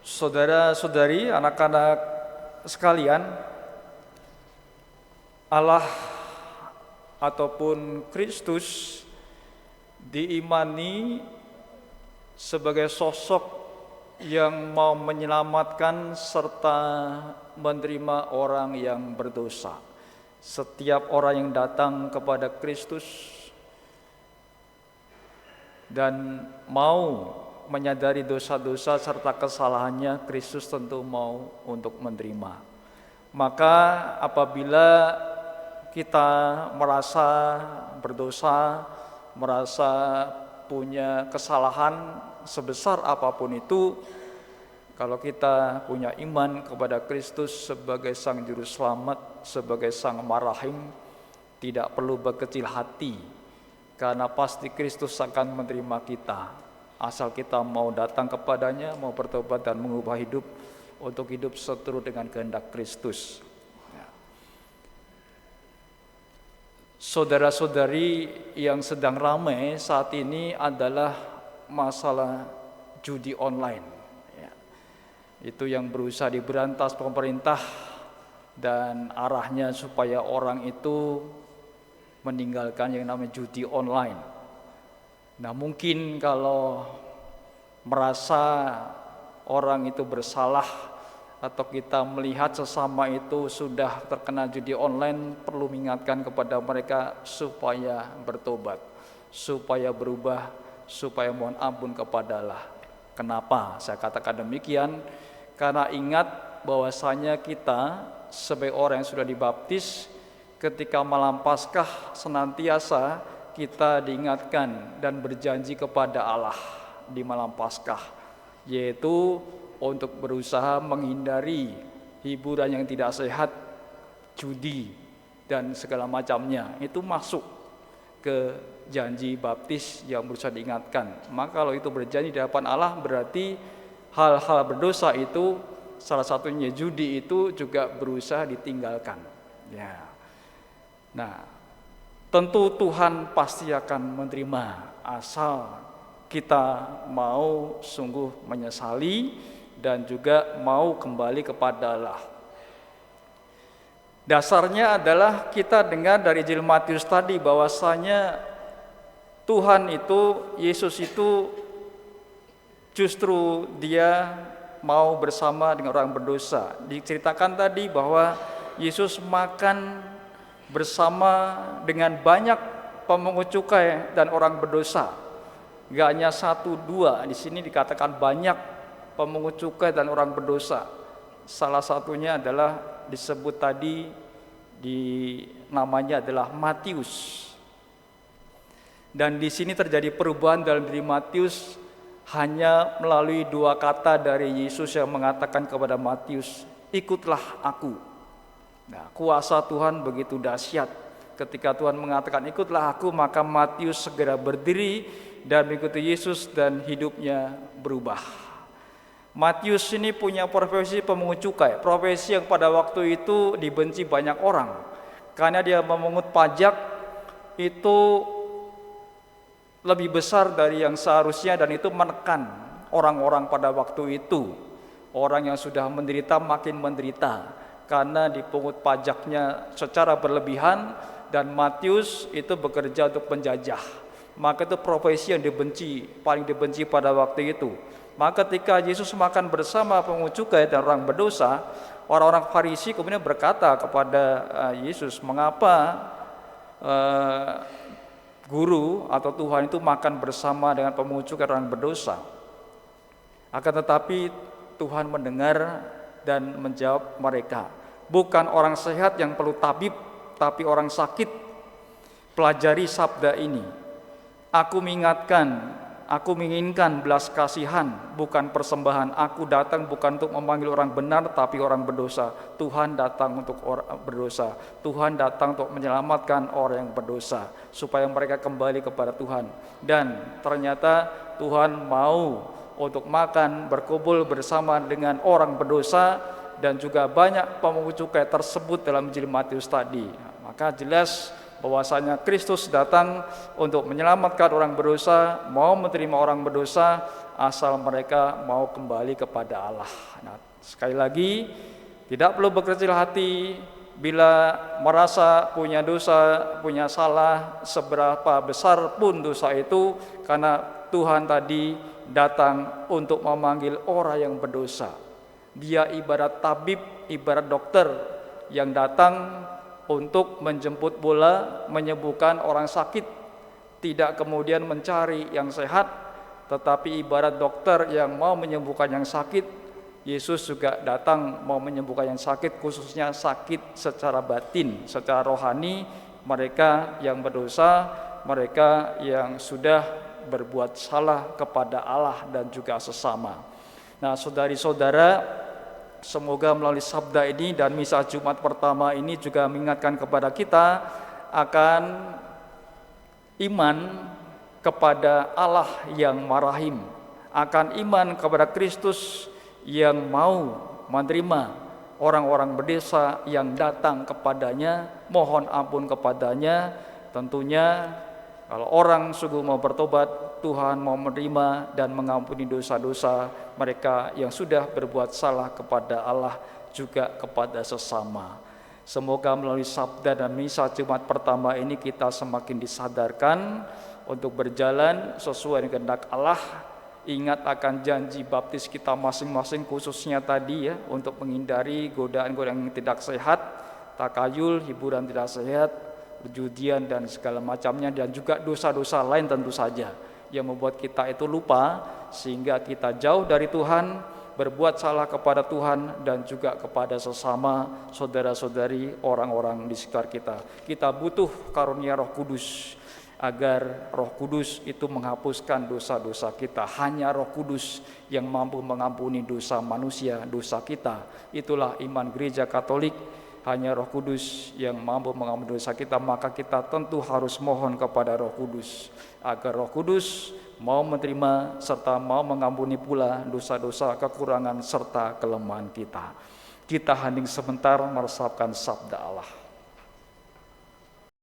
Saudara-saudari, anak-anak sekalian, Allah ataupun Kristus diimani sebagai sosok yang mau menyelamatkan serta menerima orang yang berdosa. Setiap orang yang datang kepada Kristus dan mau menyadari dosa-dosa serta kesalahannya, Kristus tentu mau untuk menerima. Maka apabila kita merasa berdosa, merasa punya kesalahan sebesar apapun itu, kalau kita punya iman kepada Kristus sebagai Sang Juru Selamat, sebagai Sang Marahim, tidak perlu berkecil hati, karena pasti Kristus akan menerima kita, asal kita mau datang kepadanya, mau bertobat dan mengubah hidup untuk hidup seturut dengan kehendak Kristus. Saudara-saudari, yang sedang ramai saat ini adalah masalah judi online. Itu yang berusaha diberantas pemerintah dan arahnya supaya orang itu meninggalkan yang namanya judi online. Nah, mungkin kalau merasa orang itu bersalah atau kita melihat sesama itu sudah terkena judi online, perlu mengingatkan kepada mereka supaya bertobat, supaya berubah, supaya mohon ampun kepada Allah. Kenapa saya katakan demikian? Karena ingat bahwasanya kita sebagai orang yang sudah dibaptis, ketika malam Paskah senantiasa kita diingatkan dan berjanji kepada Allah di malam Paskah, yaitu untuk berusaha menghindari hiburan yang tidak sehat, judi dan segala macamnya. Itu masuk ke janji baptis yang berusaha diingatkan. Maka kalau itu berjanji di hadapan Allah, berarti hal-hal berdosa itu, salah satunya judi itu juga berusaha ditinggalkan. Ya. Nah, tentu Tuhan pasti akan menerima asal kita mau sungguh menyesali dan juga mau kembali kepada Allah. Dasarnya adalah kita dengar dari Injil Matius tadi bahwasanya Tuhan itu, Yesus itu justru dia mau bersama dengan orang berdosa. Diceritakan tadi bahwa Yesus makan bersama dengan banyak pemungut cukai dan orang berdosa. Gak hanya satu dua, di sini dikatakan banyak pemungut cukai dan orang berdosa. Salah satunya adalah disebut tadi namanya adalah Matius. Dan di sini terjadi perubahan dalam diri Matius hanya melalui dua kata dari Yesus yang mengatakan kepada Matius, "Ikutlah aku." Nah, kuasa Tuhan begitu dahsyat. Ketika Tuhan mengatakan ikutlah aku, maka Matius segera berdiri dan mengikuti Yesus dan hidupnya berubah. Matius ini punya profesi pemungut cukai, profesi yang pada waktu itu dibenci banyak orang, karena dia memungut pajak itu lebih besar dari yang seharusnya, dan itu menekan orang-orang pada waktu itu. Orang yang sudah menderita makin menderita karena dipungut pajaknya secara berlebihan, dan Matius itu bekerja untuk penjajah. Maka itu profesi yang dibenci, paling dibenci pada waktu itu. Maka ketika Yesus makan bersama pemungut cukai dan orang berdosa, orang-orang Farisi kemudian berkata kepada Yesus, "Mengapa guru atau Tuhan itu makan bersama dengan pemungut cukai dan orang berdosa?" Akan tetapi Tuhan mendengar dan menjawab mereka, "Bukan orang sehat yang perlu tabib, tapi orang sakit. Pelajari sabda ini. Aku menginginkan belas kasihan, bukan persembahan. Aku datang bukan untuk memanggil orang benar, tapi orang berdosa. Tuhan datang untuk orang berdosa. Tuhan datang untuk menyelamatkan orang yang berdosa, supaya mereka kembali kepada Tuhan." Dan ternyata Tuhan mau untuk makan, berkumpul bersama dengan orang berdosa, dan juga banyak pemungut cukai tersebut dalam Injil Matius tadi. Maka jelas bahwasanya Kristus datang untuk menyelamatkan orang berdosa, mau menerima orang berdosa, asal mereka mau kembali kepada Allah. Nah, sekali lagi, tidak perlu berkecil hati bila merasa punya dosa, punya salah, seberapa besar pun dosa itu, karena Tuhan tadi datang untuk memanggil orang yang berdosa. Dia ibarat tabib, ibarat dokter yang datang untuk menjemput bola, menyembuhkan orang sakit, tidak kemudian mencari yang sehat, tetapi ibarat dokter yang mau menyembuhkan yang sakit. Yesus juga datang mau menyembuhkan yang sakit, khususnya sakit secara batin, secara rohani, mereka yang berdosa, mereka yang sudah berbuat salah kepada Allah dan juga sesama. Nah, saudari-saudara, semoga melalui sabda ini dan misa Jumat pertama ini juga mengingatkan kepada kita akan iman kepada Allah yang marahim, akan iman kepada Kristus yang mau menerima orang-orang berdosa yang datang kepadanya, mohon ampun kepadanya. Tentunya kalau orang sungguh mau bertobat, Tuhan mau menerima dan mengampuni dosa-dosa mereka yang sudah berbuat salah kepada Allah, juga kepada sesama. Semoga melalui sabda dan misa Jumat pertama ini kita semakin disadarkan untuk berjalan sesuai dengan kehendak Allah. Ingat akan janji baptis kita masing-masing, khususnya tadi ya, untuk menghindari godaan-godaan yang tidak sehat, takayul, hiburan tidak sehat, perjudian dan segala macamnya, dan juga dosa-dosa lain tentu saja yang membuat kita itu lupa, sehingga kita jauh dari Tuhan, berbuat salah kepada Tuhan dan juga kepada sesama saudara-saudari, orang-orang di sekitar kita. Kita butuh karunia Roh Kudus agar Roh Kudus itu menghapuskan dosa-dosa kita. Hanya Roh Kudus yang mampu mengampuni dosa manusia, dosa kita. Itulah iman Gereja Katolik. Hanya Roh Kudus yang mampu mengampuni dosa kita, maka kita tentu harus mohon kepada Roh Kudus agar Roh Kudus mau menerima serta mau mengampuni pula dosa-dosa, kekurangan serta kelemahan kita. Kita hening sebentar meresapkan sabda Allah.